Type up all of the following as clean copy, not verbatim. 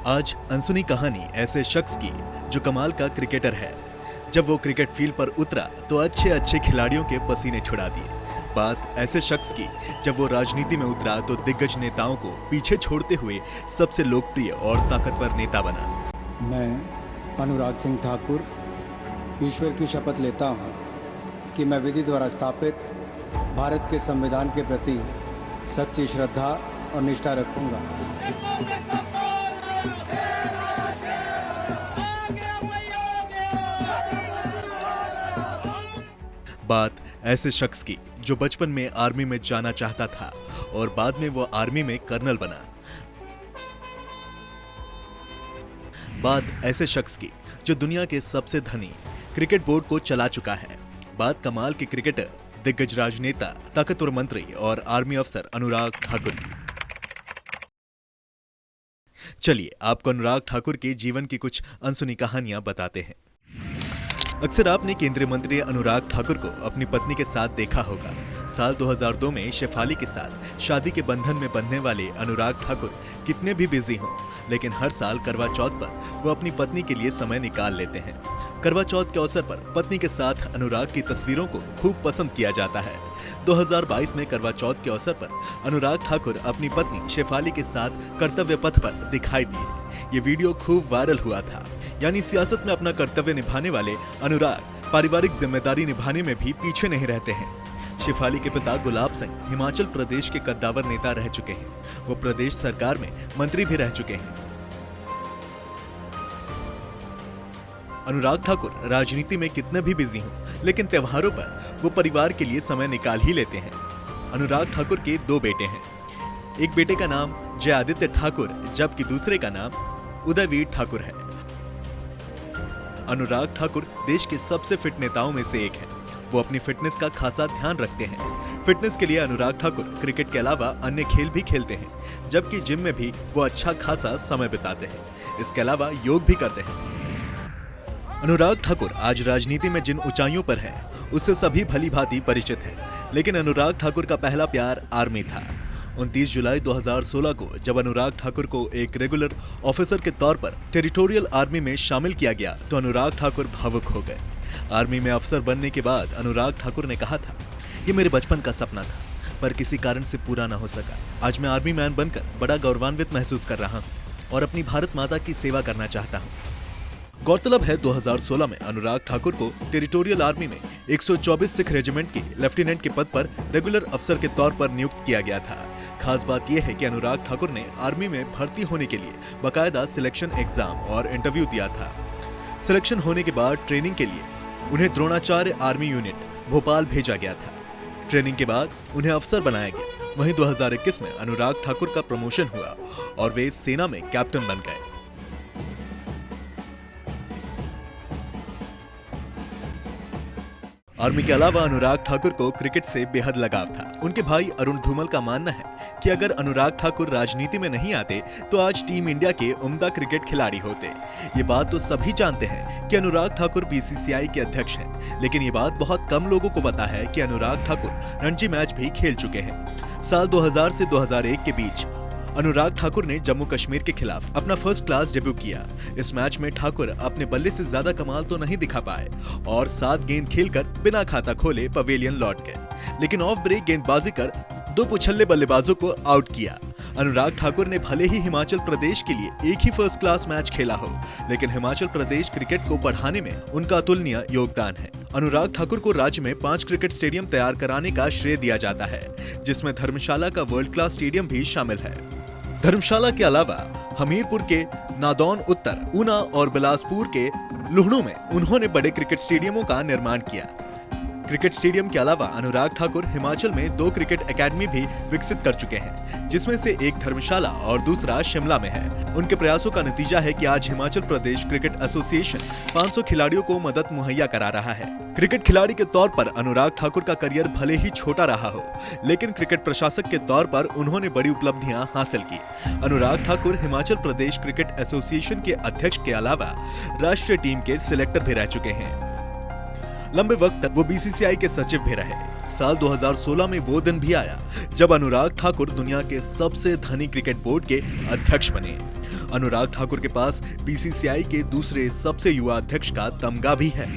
आज अनसुनी कहानी ऐसे शख्स की जो कमाल का क्रिकेटर है। जब वो क्रिकेट फील्ड पर उतरा तो अच्छे अच्छे खिलाड़ियों के पसीने छुड़ा दिए। बात ऐसे शख्स की जब वो राजनीति में उतरा तो दिग्गज नेताओं को पीछे छोड़ते हुए सबसे लोकप्रिय और ताकतवर नेता बना। मैं अनुराग सिंह ठाकुर ईश्वर की शपथ लेता हूँ कि मैं विधि द्वारा स्थापित भारत के संविधान के प्रति सच्ची श्रद्धा और निष्ठा रखूंगा। बात ऐसे शख्स की जो बचपन में आर्मी में जाना चाहता था और बाद में वो आर्मी में कर्नल बना। बात ऐसे शख्स की जो दुनिया के सबसे धनी क्रिकेट बोर्ड को चला चुका है। बात कमाल के क्रिकेटर, दिग्गज राजनेता, ताकतवर मंत्री और आर्मी अफसर अनुराग ठाकुर की। चलिए आपको अनुराग ठाकुर के जीवन की कुछ अनसुनी कहानियां बताते हैं। अक्सर आपने केंद्रीय मंत्री अनुराग ठाकुर को अपनी पत्नी के साथ देखा होगा। साल 2002 में शेफाली के साथ शादी के बंधन में बंधने वाले अनुराग ठाकुर कितने भी बिजी हों, लेकिन हर साल करवा चौथ पर वो अपनी पत्नी के लिए समय निकाल लेते हैं। करवा चौथ के अवसर पर पत्नी के साथ अनुराग की तस्वीरों को खूब पसंद किया जाता है। 2022 में करवा चौथ के अवसर पर अनुराग ठाकुर अपनी पत्नी शेफाली के साथ कर्तव्य पथ पर दिखाई दिए। ये वीडियो खूब वायरल हुआ था। यानी सियासत में अपना कर्तव्य निभाने वाले अनुराग पारिवारिक जिम्मेदारी निभाने में भी पीछे नहीं रहते हैं। शेफाली के पिता गुलाब सिंह हिमाचल प्रदेश के कद्दावर नेता रह चुके हैं। वो प्रदेश सरकार में मंत्री भी रह चुके हैं। अनुराग ठाकुर राजनीति में कितने भी बिजी हों, लेकिन त्योहारों पर वो परिवार के लिए समय निकाल ही लेते हैं। अनुराग ठाकुर के 2 बेटे हैं। एक बेटे का नाम जय आदित्य ठाकुर जबकि दूसरे का नाम उदयवीर ठाकुर है। अनुराग ठाकुर देश के सबसे फिट नेताओं में से एक हैं। वो अपनी फिटनेस का खासा ध्यान रखते हैं। फिटनेस के लिए अनुराग ठाकुर क्रिकेट के अलावा अन्य खेल भी खेलते हैं, जबकि जिम में भी वो अच्छा खासा समय बिताते हैं। इसके अलावा योग भी करते हैं। अनुराग ठाकुर आज राजनीति में जिन ऊंचाइयों पर हैं, उससे सभी भली भांति परिचित हैं। लेकिन अनुराग ठाकुर का पहला प्यार आर्मी था। 29 जुलाई 2016 को जब अनुराग ठाकुर को एक रेगुलर ऑफिसर के तौर पर टेरिटोरियल आर्मी में शामिल किया गया तो अनुराग ठाकुर भावुक हो गए। आर्मी में अफसर बनने के बाद अनुराग ठाकुर ने कहा था, ये मेरे बचपन का सपना था, पर किसी कारण से पूरा ना हो सका। आज मैं आर्मी मैन बनकर बड़ा गौरवान्वित महसूस कर रहा हूँ और अपनी भारत माता की सेवा करना चाहता हूँ। गौरतलब है 2016 में अनुराग ठाकुर को टेरिटोरियल आर्मी में 124 सिख रेजिमेंट के लेफ्टिनेंट के पद पर रेगुलर अफसर के तौर पर नियुक्त किया गया था। खास बात यह है कि अनुराग ठाकुर ने आर्मी में भर्ती होने के लिए बाकायदा सिलेक्शन एग्जाम और इंटरव्यू दिया था। सिलेक्शन होने के बाद ट्रेनिंग के लिए उन्हें द्रोणाचार्य आर्मी यूनिट भोपाल भेजा गया था। ट्रेनिंग के बाद उन्हें अफसर बनाया गया। वहीं 2021 में अनुराग ठाकुर का प्रमोशन हुआ और वे सेना में कैप्टन बन गए। आर्मी के अलावा अनुराग ठाकुर को क्रिकेट से बेहद लगाव था। उनके भाई अरुण धूमल का मानना है कि अगर अनुराग ठाकुर राजनीति में नहीं आते तो आज टीम इंडिया के उम्दा क्रिकेट खिलाड़ी होते। ये बात तो सभी जानते हैं कि अनुराग ठाकुर बीसीसीआई के अध्यक्ष हैं, लेकिन ये बात बहुत कम लोगों को पता है कि अनुराग ठाकुर रणजी मैच भी खेल चुके हैं। साल 2000 से 2001 के बीच अनुराग ठाकुर ने जम्मू कश्मीर के खिलाफ अपना फर्स्ट क्लास डेब्यू किया। इस मैच में ठाकुर अपने बल्ले से ज्यादा कमाल तो नहीं दिखा पाए और 7 गेंद खेलकर बिना खाता खोले पवेलियन लौट गए, लेकिन ऑफ ब्रेक गेंदबाजी कर 2 पुछल्ले बल्लेबाजों को आउट किया। अनुराग ठाकुर ने भले ही हिमाचल प्रदेश के लिए एक ही फर्स्ट क्लास मैच खेला हो, लेकिन हिमाचल प्रदेश क्रिकेट को बढ़ाने में उनका अतुलनीय योगदान है। अनुराग ठाकुर को राज्य में 5 क्रिकेट स्टेडियम तैयार कराने का श्रेय दिया जाता है, जिसमें धर्मशाला का वर्ल्ड क्लास स्टेडियम भी शामिल है। धर्मशाला के अलावा हमीरपुर के नादौन उत्तर, ऊना और बिलासपुर के लुहणू में उन्होंने बड़े क्रिकेट स्टेडियमों का निर्माण किया। क्रिकेट स्टेडियम के अलावा अनुराग ठाकुर हिमाचल में 2 क्रिकेट एकेडमी भी विकसित कर चुके हैं, जिसमें से एक धर्मशाला और दूसरा शिमला में है। उनके प्रयासों का नतीजा है कि आज हिमाचल प्रदेश क्रिकेट एसोसिएशन 500 खिलाड़ियों को मदद मुहैया करा रहा है। क्रिकेट खिलाड़ी के तौर पर अनुराग ठाकुर का करियर भले ही छोटा रहा हो, लेकिन क्रिकेट प्रशासक के तौर पर उन्होंने बड़ी उपलब्धियां हासिल की। अनुराग ठाकुर हिमाचल प्रदेश क्रिकेट एसोसिएशन के अध्यक्ष के अलावा राष्ट्रीय टीम के सिलेक्टर भी रह चुके हैं। लंबे वक्त तक वो बीसीसीआई के सचिव भी रहे। साल 2016 में वो दिन भी आया जब अनुराग ठाकुर दुनिया के सबसे धनी क्रिकेट बोर्ड के अध्यक्ष बने। अनुराग ठाकुर के पास बीसीसीआई के दूसरे सबसे युवा अध्यक्ष का तमगा भी है।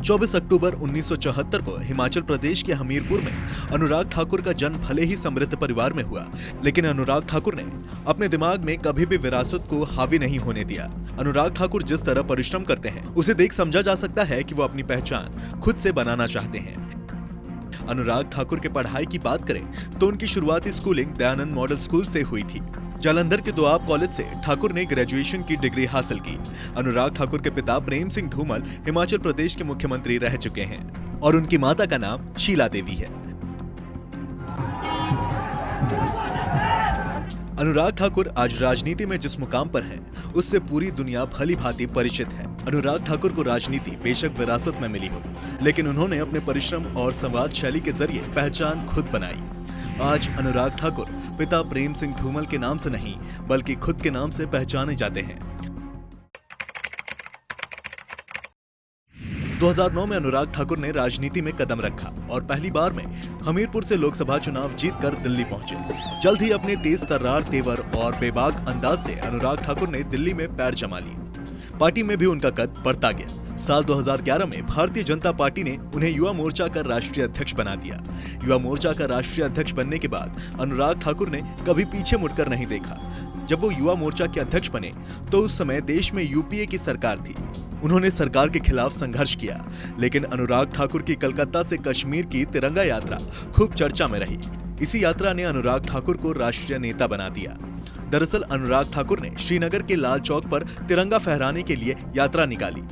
24 अक्टूबर 1974 को हिमाचल प्रदेश के हमीरपुर में अनुराग ठाकुर का जन्म भले ही समृद्ध परिवार में हुआ, लेकिन अनुराग ठाकुर ने अपने दिमाग में कभी भी विरासत को हावी नहीं होने दिया। अनुराग ठाकुर जिस तरह परिश्रम करते हैं उसे देख समझा जा सकता है कि वो अपनी पहचान खुद से बनाना चाहते हैं। अनुराग ठाकुर के पढ़ाई की बात करें तो उनकी शुरुआती स्कूलिंग दयानंद मॉडल स्कूल से हुई थी। जालंधर के दोआब कॉलेज से ठाकुर ने ग्रेजुएशन की डिग्री हासिल की। अनुराग ठाकुर के पिता प्रेम सिंह धूमल हिमाचल प्रदेश के मुख्यमंत्री रह चुके हैं और उनकी माता का नाम शीला देवी है। अनुराग ठाकुर आज राजनीति में जिस मुकाम पर हैं, उससे पूरी दुनिया भली भांति परिचित है। अनुराग ठाकुर को राजनीति बेशक विरासत में मिली हो, लेकिन उन्होंने अपने परिश्रम और संवाद शैली के जरिए पहचान खुद बनाई। आज अनुराग ठाकुर पिता प्रेम सिंह धूमल के नाम से नहीं बल्कि खुद के नाम से पहचाने जाते हैं। 2009 में अनुराग ठाकुर ने राजनीति में कदम रखा और पहली बार में हमीरपुर से लोकसभा चुनाव जीतकर दिल्ली पहुंचे। जल्द ही अपने तेज तर्रार तेवर और बेबाक अंदाज से अनुराग ठाकुर ने दिल्ली में पैर जमा लिए। पार्टी में भी उनका कद बढ़ता गया। साल 2011 में भारतीय जनता पार्टी ने उन्हें युवा मोर्चा का राष्ट्रीय अध्यक्ष बना दिया। युवा मोर्चा का राष्ट्रीय अध्यक्ष बनने के बाद अनुराग ठाकुर ने कभी पीछे मुड़कर नहीं देखा। जब वो युवा मोर्चा के अध्यक्ष बने तो उस समय देश में यूपीए की सरकार थी। उन्होंने सरकार के खिलाफ संघर्ष किया, लेकिन अनुराग ठाकुर की कलकत्ता से कश्मीर की तिरंगा यात्रा खूब चर्चा में रही। इसी यात्रा ने अनुराग ठाकुर को राष्ट्रीय नेता बना दिया। दरअसल अनुराग ठाकुर ने श्रीनगर के लाल चौक पर तिरंगा फहराने के लिए यात्रा निकाली।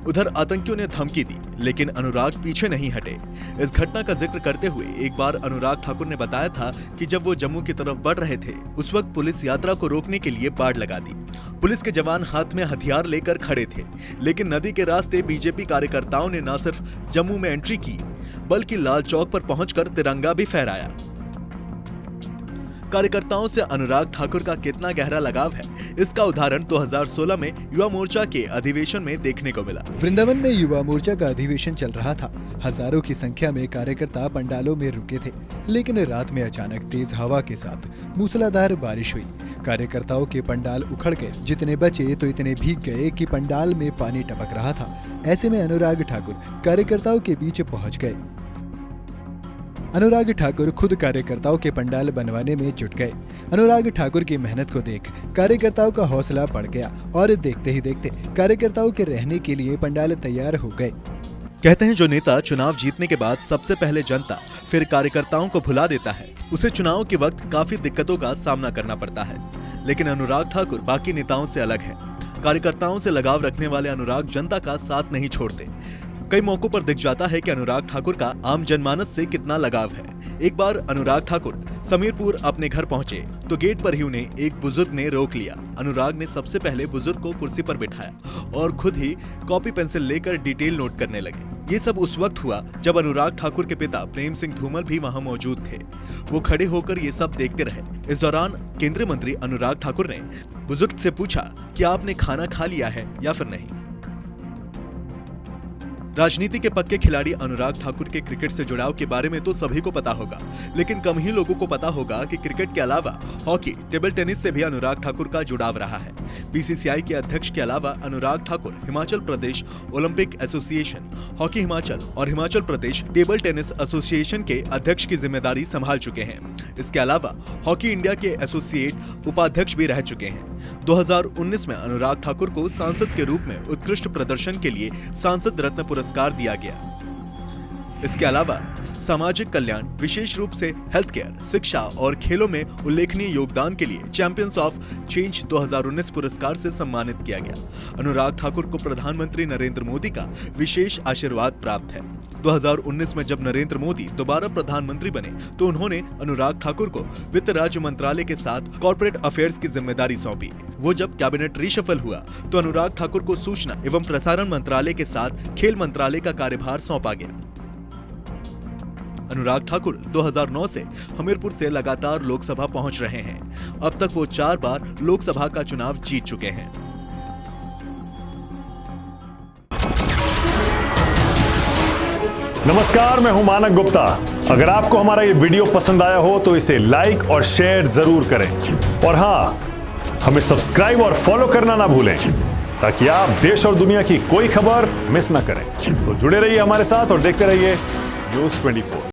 उधर आतंकियों ने धमकी दी, लेकिन अनुराग पीछे नहीं हटे। इस घटना का जिक्र करते हुए एक बार अनुराग ठाकुर ने बताया था कि जब वो जम्मू की तरफ बढ़ रहे थे, उस वक्त पुलिस यात्रा को रोकने के लिए बाड़ लगा दी। पुलिस के जवान हाथ में हथियार लेकर खड़े थे, लेकिन नदी के रास्ते बीजेपी कार्यकर्ताओं ने न सिर्फ जम्मू में एंट्री की, बल्कि लाल चौक पर पहुंचकर तिरंगा भी फहराया। कार्यकर्ताओं से अनुराग ठाकुर का कितना गहरा लगाव है, इसका उदाहरण 2016 में युवा मोर्चा के अधिवेशन में देखने को मिला। वृंदावन में युवा मोर्चा का अधिवेशन चल रहा था। हजारों की संख्या में कार्यकर्ता पंडालों में रुके थे, लेकिन रात में अचानक तेज हवा के साथ मूसलाधार बारिश हुई। कार्यकर्ताओं के पंडाल उखड़ गए। जितने बचे तो इतने भीग गए कि पंडाल में पानी टपक रहा था। ऐसे में अनुराग ठाकुर कार्यकर्ताओं के बीच पहुंच गए। अनुराग ठाकुर खुद कार्यकर्ताओं के पंडाल बनवाने में जुट गए। अनुराग ठाकुर की मेहनत को देख कार्यकर्ताओं का हौसला बढ़ गया और देखते ही देखते कार्यकर्ताओं के रहने के लिए पंडाल तैयार हो गए। कहते हैं जो नेता चुनाव जीतने के बाद सबसे पहले जनता फिर कार्यकर्ताओं को भुला देता है, उसे चुनाव के वक्त काफी दिक्कतों का सामना करना पड़ता है। लेकिन अनुराग ठाकुर बाकी नेताओं से अलग है। कार्यकर्ताओं से लगाव रखने वाले अनुराग जनता का साथ नहीं छोड़ते। कई मौकों पर दिख जाता है कि अनुराग ठाकुर का आम जनमानस से कितना लगाव है। एक बार अनुराग ठाकुर समीरपुर अपने घर पहुंचे तो गेट पर ही उन्हें एक बुजुर्ग ने रोक लिया। अनुराग ने सबसे पहले बुजुर्ग को कुर्सी पर बिठाया और खुद ही कॉपी पेंसिल लेकर डिटेल नोट करने लगे। ये सब उस वक्त हुआ जब अनुराग ठाकुर के पिता प्रेम सिंह धूमल भी वहां मौजूद थे। वो खड़े होकर ये सब देखते रहे। इस दौरान केंद्रीय मंत्री अनुराग ठाकुर ने बुजुर्ग से पूछा कि आपने खाना खा लिया है या फिर नहीं। राजनीति के पक्के खिलाड़ी अनुराग ठाकुर के क्रिकेट से जुड़ाव के बारे में तो सभी को पता होगा, लेकिन कम ही लोगों को पता होगा कि क्रिकेट के अलावा हॉकी, टेबल टेनिस से भी अनुराग ठाकुर का जुड़ाव रहा है। बीसीसीआई के अध्यक्ष के अलावा Anurag Thakur Himachal Pradesh Olympic association, hockey Himachal और Himachal Pradesh table tennis association के अध्यक्ष की जिम्मेदारी संभाल चुके हैं। इसके अलावा हॉकी इंडिया के एसोसिएट उपाध्यक्ष भी रह चुके हैं। 2019 में अनुराग ठाकुर को सांसद के रूप में उत्कृष्ट प्रदर्शन के लिए सांसद रत्न पुरस्कार दिया गया। इसके अलावा सामाजिक कल्याण, विशेष रूप से हेल्थ केयर, शिक्षा और खेलों में उल्लेखनीय योगदान के लिए चैंपियंस ऑफ चेंज 2019 पुरस्कार से सम्मानित किया गया। अनुराग ठाकुर को प्रधानमंत्री नरेंद्र मोदी का विशेष आशीर्वाद प्राप्त है। 2019 में जब नरेंद्र मोदी दोबारा प्रधानमंत्री बने तो उन्होंने अनुराग ठाकुर को वित्त राज्य मंत्रालय के साथ कॉर्पोरेट अफेयर्स की जिम्मेदारी सौंपी। वो जब कैबिनेट रिशफल हुआ तो अनुराग ठाकुर को सूचना एवं प्रसारण मंत्रालय के साथ खेल मंत्रालय का कार्यभार सौंपा गया। अनुराग ठाकुर 2009 से हमीरपुर से लगातार लोकसभा पहुंच रहे हैं। अब तक वो 4 बार लोकसभा का चुनाव जीत चुके हैं। नमस्कार, मैं हूं मानक गुप्ता। अगर आपको हमारा ये वीडियो पसंद आया हो तो इसे लाइक और शेयर जरूर करें और हां, हमें सब्सक्राइब और फॉलो करना ना भूलें ताकि आप देश और दुनिया की कोई खबर मिस ना करें। तो जुड़े रहिए हमारे साथ और देखते रहिए न्यूज़ 24।